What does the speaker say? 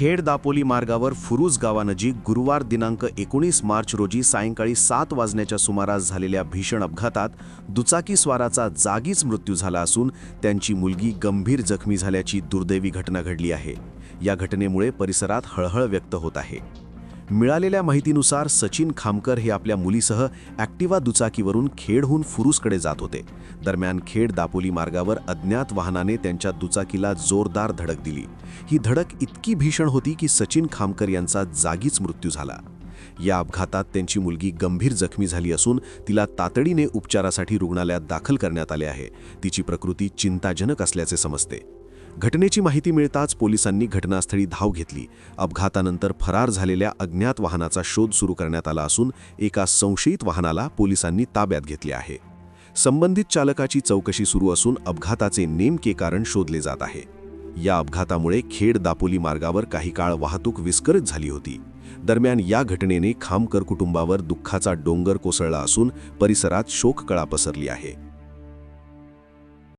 खेड दापोली मार्गावर फुरुज गावानजीक गुरुवार दिनांक 19 मार्च रोजी सायंकाळी 7 वाजण्याच्या सुमारास झालेल्या भीषण अपघातात दुचाकीस्वाराचा जागीच मृत्यू झाला असून त्यांची मुलगी गंभीर जखमी झाल्याची दुर्दैवी घटना घडली आहे। या घटनेमुळे परिसरात हळहळ व्यक्त होत आहे। मिळालेल्या माहितीनुसार सचिन खामकर हे आपल्या मुलीसह ॲक्टिवा दुचाकीवरून खेडहून फुरुजकडे जात होते। दरम्यान खेड दापोली मार्गावर अज्ञात वाहनाने त्यांच्या दुचाकीला जोरदार धडक दिली। ही धडक इतकी भीषण होती की सचिन खामकर यांचा जागीच मृत्यू झाला। या अपघातात त्यांची मुलगी गंभीर जखमी झाली असून तिला तातडीने उपचारासाठी रुग्णालयात दाखल करण्यात आले आहे। तिची प्रकृती चिंताजनक असल्याचे समजते। घटनेची माहिती मिळताच पोलिसांनी घटनास्थळी धाव घेतली। अपघातानंतर फरार झालेल्या अज्ञात वाहनाचा शोध सुरू करण्यात आला असून एका संशयित वाहनाला पोलिसांनी ताब्यात घेतले आहे। संबंधित चालकाची चौकशी सुरू असून अपघाताचे नेमके कारण शोधले जात आहे। या अपघातामुळे खेड दापोली मार्गावर काही काळ वाहतूक विस्कळीत झाली होती। दरम्यान या घटनेने खामकर कुटुंबावर दुःखाचा डोंगर कोसळला असून परिसरात शोककळा पसरली आहे।